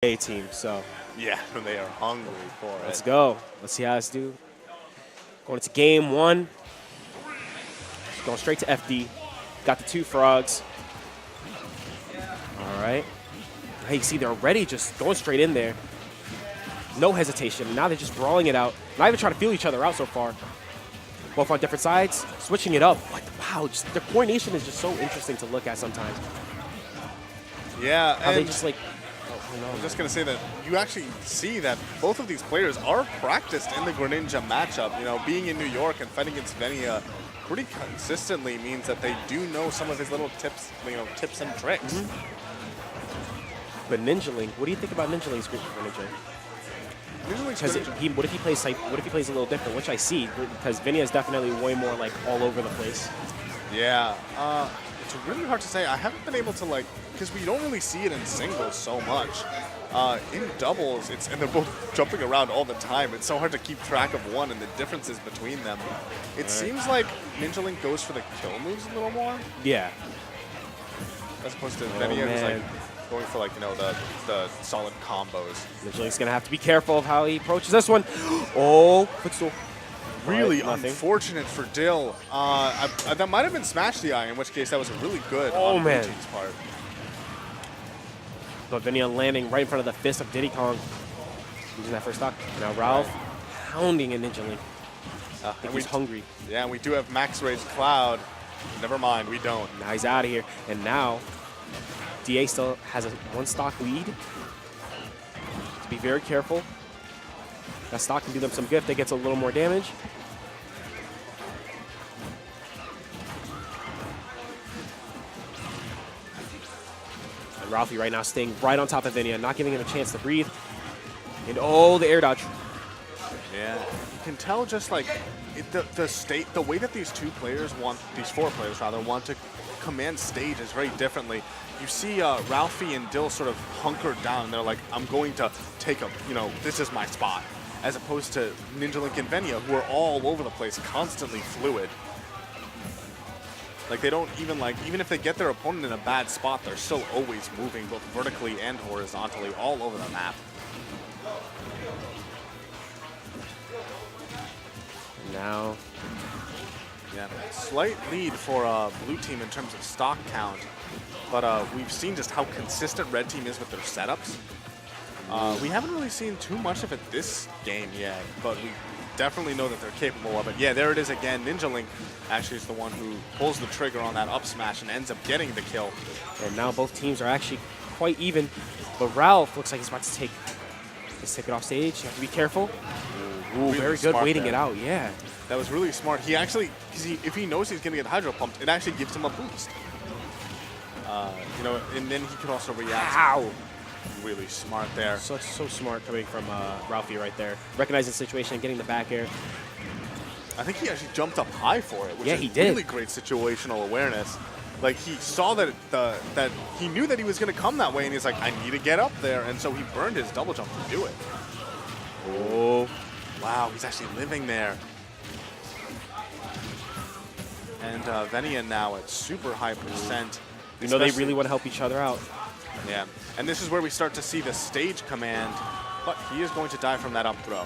A team, so Yeah, they are hungry for it. let's go. Let's see how this do. Going into game one. Going straight to FD. Got the two frogs. All right. Hey, you see, they're already just going straight in there. No hesitation. Now they're just brawling it out. Not even trying to feel each other out so far. Both on different sides, switching it up. Like, wow, just, their coordination is just so interesting to look at sometimes. Yeah, How and they just like, I'm just going to say that you actually see that both of these players are practiced in the Greninja matchup. You know, being in New York and fighting against Venia pretty consistently means that they do know some of his little tips, tips and tricks. But Ninjalink, what do you think about Ninjalink's group Greninja? Because what if he plays a little different, which I see, because Venia is definitely way more like all over the place. Yeah, it's really hard to say. I haven't been able to because we don't really see it in singles so much. In doubles, and they're both jumping around all the time. It's so hard to keep track of one and the differences between them. It seems like Ninjalink goes for the kill moves a little more. Yeah. As opposed to Venia, who's going for the solid combos. Ninjalink's gonna have to be careful of how he approaches this one. Oh, footstool. Really unfortunate for Dill. That might have been Smash the Eye, in which case that was a really good on Blue Team's part. But Venia landing right in front of the fist of Diddy Kong. Using that first stock. Now Ralph pounding a Ninjalink. I think he's hungry. Yeah, and we do have Max Rage Cloud. Never mind, we don't. Now he's out of here. And now DA still has a one stock lead. To be very careful. That stock can do them some good if they get a little more damage. And Ralphie right now staying right on top of Venia, not giving him a chance to breathe. And oh, the air dodge. Yeah, you can tell just the way that these four players want to command stages very differently. You see Ralphie and Dill sort of hunkered down, and they're like, I'm going to take this is my spot. As opposed to Ninjalink and Venia, who are all over the place, constantly fluid. Like, they don't even if they get their opponent in a bad spot, they're still always moving both vertically and horizontally all over the map. Now, yeah, slight lead for Blue Team in terms of stock count, but we've seen just how consistent Red Team is with their setups. We haven't really seen too much of it this game yet, but we definitely know that they're capable of it. Yeah, there it is again. Ninjalink actually is the one who pulls the trigger on that up smash and ends up getting the kill. And now both teams are actually quite even, but Ralph looks like he's about to take it off stage. You have to be careful. Ooh, really very good waiting it out, yeah. That was really smart. He actually, if he knows he's going to get hydro pumped, it actually gives him a boost. And then he can also react. Wow. Really smart there. So smart coming from Ralphie right there. Recognizing the situation and getting the back air. I think he actually jumped up high for it, which is he did. Really great situational awareness. Like, he saw that he knew that he was going to come that way, and he's like, I need to get up there, and so he burned his double jump to do it. Oh, wow, he's actually living there. And Venia now at super high percent. You know they really want to help each other out. Yeah, and this is where we start to see the stage command, but he is going to die from that up throw.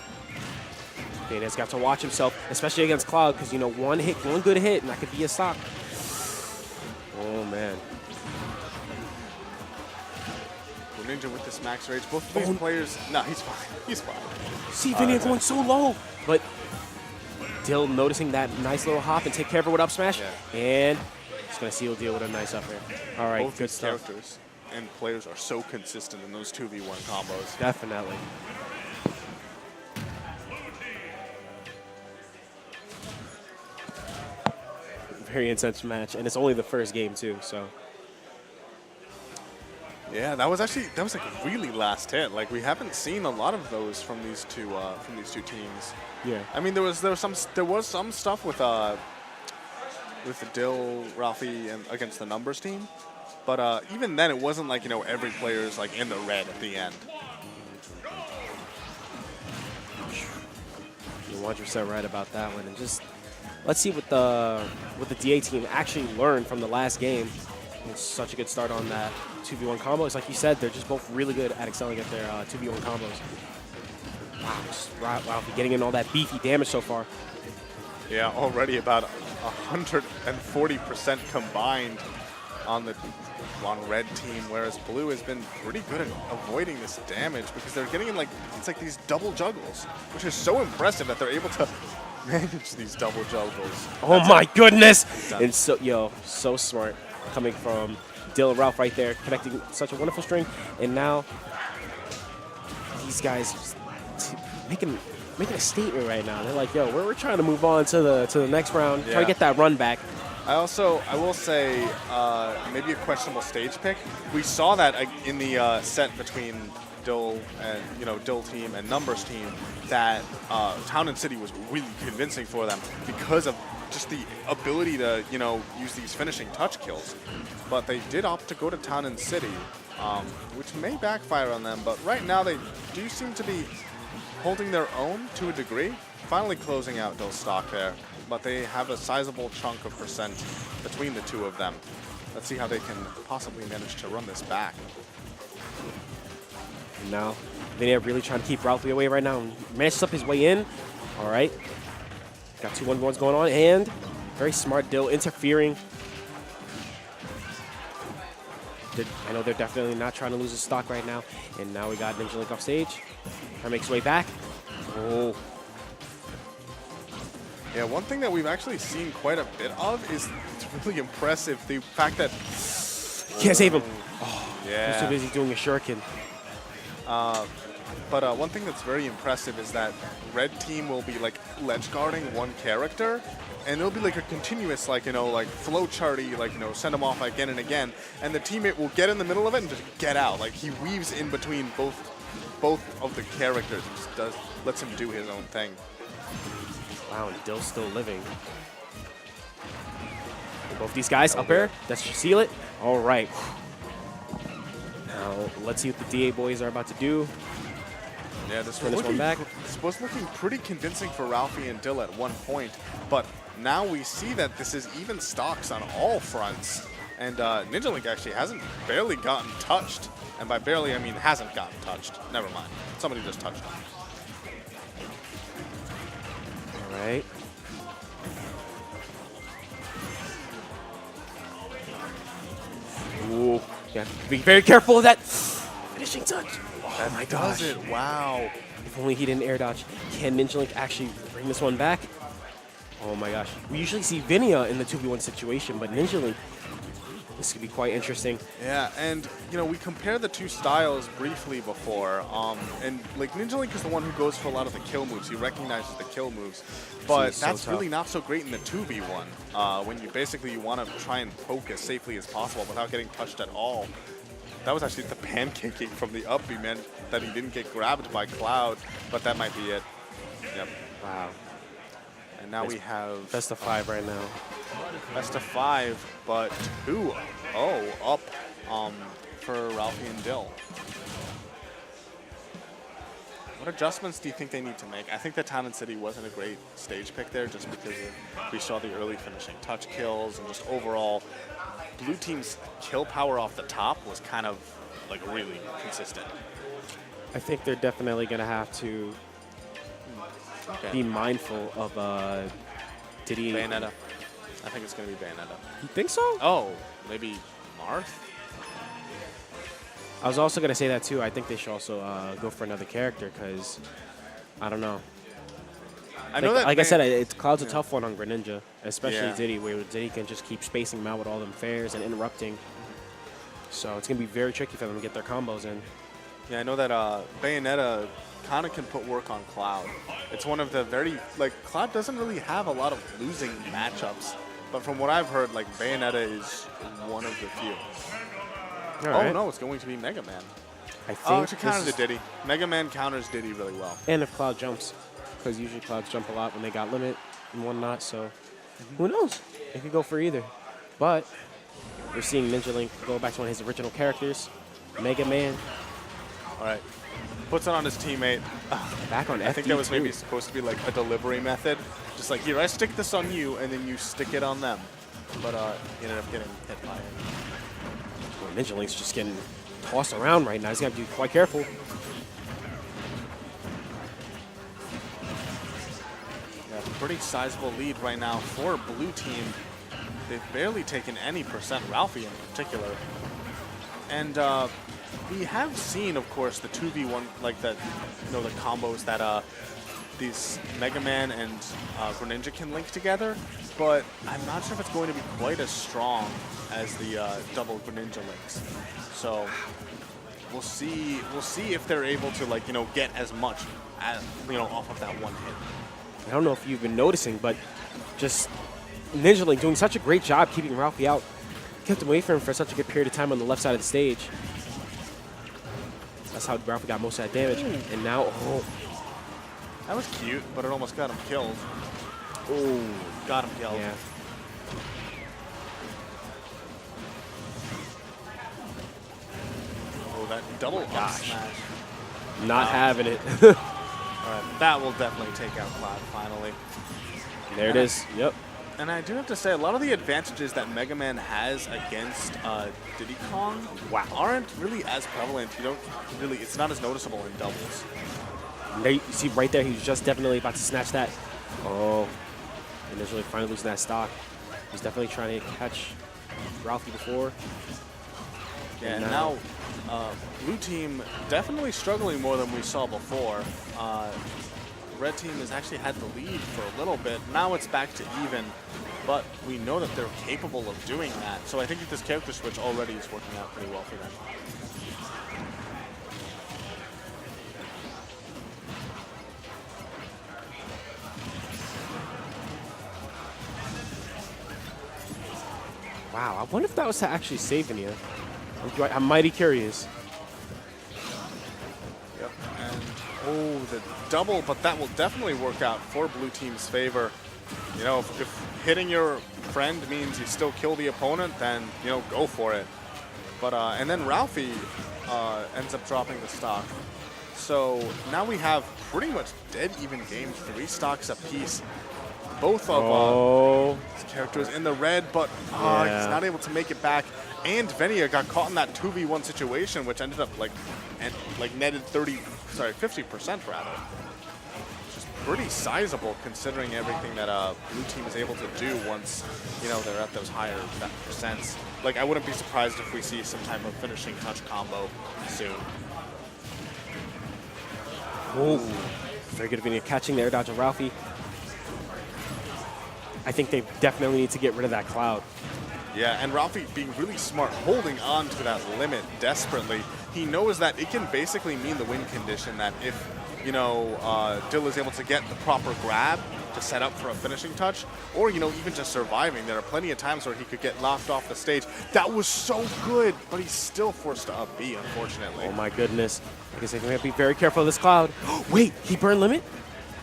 Dana's got to watch himself, especially against Cloud, because, one good hit, and that could be a stock. Oh, man. Ninja with this max rage. Both of these players, no, he's fine. He's fine. See, Venia going so low, but Dill noticing that nice little hop and take care of it with up smash, and he's going to seal deal with a nice up air. All right, both good stuff. Characters and players are so consistent in those 2v1 combos. Definitely. Very intense match, and it's only the first game too, so. Yeah, that was like a really last hit. Like, we haven't seen a lot of those from these two teams. Yeah. I mean, there was some stuff with the Dill, Ralphie, and against the numbers team. But even then, it wasn't like, every player's like in the red at the end. You're 100% right about that one. And just let's see what the DA team actually learned from the last game. It's such a good start on that 2v1 combo. It's like you said, they're just both really good at excelling at their 2v1 combos. Wow, just Ralphie getting in all that beefy damage so far. Yeah, already about 140% combined on the red team, whereas blue has been pretty good at avoiding this damage because they're getting in it's like these double juggles, which is so impressive that they're able to manage these double juggles. Oh my goodness! And so smart coming from Dill and Ralph right there, connecting such a wonderful string. And now these guys just making a statement right now. They're like, yo, we're trying to move on to the next round, try to get that run back. I will say, maybe a questionable stage pick. We saw that in the set between Dill and Dill team and Numbers team, that Town and City was really convincing for them because of just the ability to use these finishing touch kills. But they did opt to go to Town and City, which may backfire on them. But right now they do seem to be holding their own to a degree, finally closing out Dill's stock there. But they have a sizable chunk of percent between the two of them. Let's see how they can possibly manage to run this back. And now, Venia really trying to keep Ralphie away right now. Manages up his way in. All right. Got 2 1-1s going on, and very smart Dill interfering. I know they're definitely not trying to lose his stock right now. And now we got Ninjalink off stage. Trying to make his way back. Oh. Yeah, one thing that we've actually seen quite a bit of is it's really impressive the fact that Can't save him. Oh, yeah. He's too busy doing a shuriken. But one thing that's very impressive is that red team will be ledge guarding one character, and it'll be a continuous flow charty, send them off again and again, and the teammate will get in the middle of it and just get out. He weaves in between both of the characters. He just lets him do his own thing. Wow, and Dill's still living. And both these guys up air. That should seal it. All right. Now let's see what the DA boys are about to do. Yeah, this was looking pretty convincing for Ralphie and Dill at one point, but now we see that this is even stocks on all fronts, and Ninjalink actually hasn't barely gotten touched, and by barely I mean hasn't gotten touched. Never mind, somebody just touched him. All right. Ooh, yeah, be very careful of that finishing touch. Oh my gosh. Does it? Wow. If only he didn't air dodge. Can Ninjalink actually bring this one back? Oh my gosh. We usually see Venia in the 2v1 situation, but Ninjalink, this could be quite interesting. Yeah, and we compared the two styles briefly before, and Ninjalink is the one who goes for a lot of the kill moves. He recognizes the kill moves, but that's really not so great in the 2v1 when you want to try and poke as safely as possible without getting touched at all. That was actually the pancaking from the up B meant that he didn't get grabbed by Cloud, but that might be it. Yep. Wow. And now we have best of 5 right now. Best of 5, but 2-0 up for Ralphie and Dill. What adjustments do you think they need to make? I think that Town and City wasn't a great stage pick there just because we saw the early finishing touch kills and just overall blue team's kill power off the top was kind of really consistent. I think they're definitely going to have to be mindful of Diddy. Bayonetta. I think it's going to be Bayonetta. You think so? Oh, maybe Marth? I was also going to say that too. I think they should also go for another character because, I don't know. I know that. Like I said, Cloud's a tough one on Greninja, especially Yeah. Diddy, where Diddy can just keep spacing him out with all them fairs and interrupting. So it's going to be very tricky for them to get their combos in. Yeah, I know that Bayonetta kind of can put work on Cloud. It's one of the very, Cloud doesn't really have a lot of losing matchups. But from what I've heard, Bayonetta is one of the few. No, it's going to be Mega Man. I think to counter the Diddy. Mega Man counters Diddy really well. And if Cloud jumps, because usually Clouds jump a lot when they got limit and whatnot, so who knows? They could go for either. But we're seeing Ninjalink go back to one of his original characters, Mega Man. All right. Puts it on his teammate. Back on FD2. I think that was maybe supposed to be a delivery method. Just here, I stick this on you, and then you stick it on them. but he ended up getting hit by it. Well, Ninjalink's just getting tossed around right now. He's got to be quite careful. Yeah, pretty sizable lead right now for blue team. They've barely taken any percent, Ralphie in particular. And we have seen, of course, the 2v1, like the combos that these Mega Man and Greninja can link together, but I'm not sure if it's going to be quite as strong as the double Greninja links. So we'll see if they're able to, like, get as much as, off of that one hit. I don't know if you've been noticing, but just Ninjalink doing such a great job keeping Ralphie out. Kept him away from him for such a good period of time on the left side of the stage. That's how Ralphie got most of that damage. And now, oh. That was cute, but it almost got him killed. Oh. Got him killed. Yeah. Oh, that double up smash. Not having it. All right, that will definitely take out Cloud finally. There it is. Yep. And I do have to say, a lot of the advantages that Mega Man has against Diddy Kong aren't really as prevalent. It's not as noticeable in doubles. There, you see right there, he's just definitely about to snatch that. Oh, and there's really finally losing that stock. He's definitely trying to catch Ralphie before. Yeah, and now blue team definitely struggling more than we saw before. Red team has actually had the lead for a little bit. Now it's back to even, but we know that they're capable of doing that. So I think that this character switch already is working out pretty well for them. Wow, I wonder if that was to actually save Venia. I'm mighty curious. Yep, and oh, the double, but that will definitely work out for blue team's favor. If hitting your friend means you still kill the opponent, then, go for it. But, and then Ralphie ends up dropping the stock. So now we have pretty much dead even games, 3 stocks apiece. Both of his characters in the red, but he's not able to make it back. And Venia got caught in that 2v1 situation, which ended up netted 50% rather. Which is pretty sizable considering everything that blue team is able to do once they're at those higher percents. Like, I wouldn't be surprised if we see some type of finishing touch combo soon. Oh, very good Venia catching there, dodging Ralphie. I think they definitely need to get rid of that cloud. Yeah, and Ralphie being really smart, holding on to that limit desperately. He knows that it can basically mean the win condition, that if, Dill is able to get the proper grab to set up for a finishing touch, or, even just surviving. There are plenty of times where he could get knocked off the stage. That was so good, but he's still forced to up B, unfortunately. Oh my goodness. I guess I have to be very careful of this cloud. Wait, he burned limit?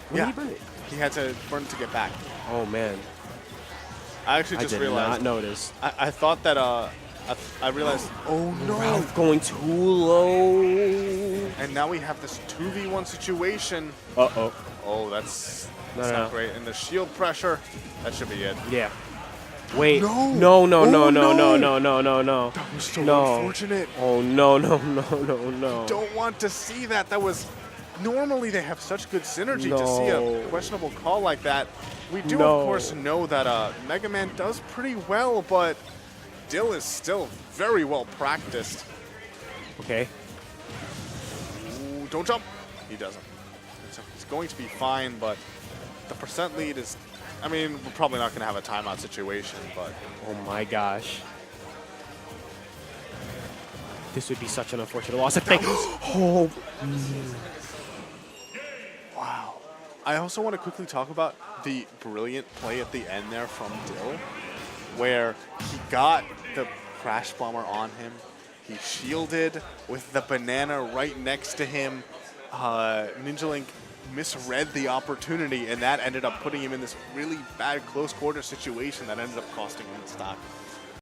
When did he burn it? He had to burn to get back. Oh man. I actually just realized. I did not notice. I thought that, I realized, oh no. Ralph going too low. And now we have this 2v1 situation. Uh-oh. Oh, that's not great. And the shield pressure, that should be it. Yeah. Wait. No. No. That was so unfortunate. Oh, no. Don't want to see that. That was, normally they have such good synergy to see a questionable call like that. We do, of course, know that Mega Man does pretty well, but Dill is still very well practiced. Okay. Ooh, don't jump. He doesn't. So he's going to be fine, but the percent lead is, I mean, we're probably not going to have a timeout situation, but. Oh my gosh. This would be such an unfortunate loss. Oh. Wow. I also want to quickly talk about the brilliant play at the end there from Dill, where he got the Crash Bomber on him. He shielded with the banana right next to him. Ninjalink misread the opportunity, and that ended up putting him in this really bad close quarter situation that ended up costing him the stock.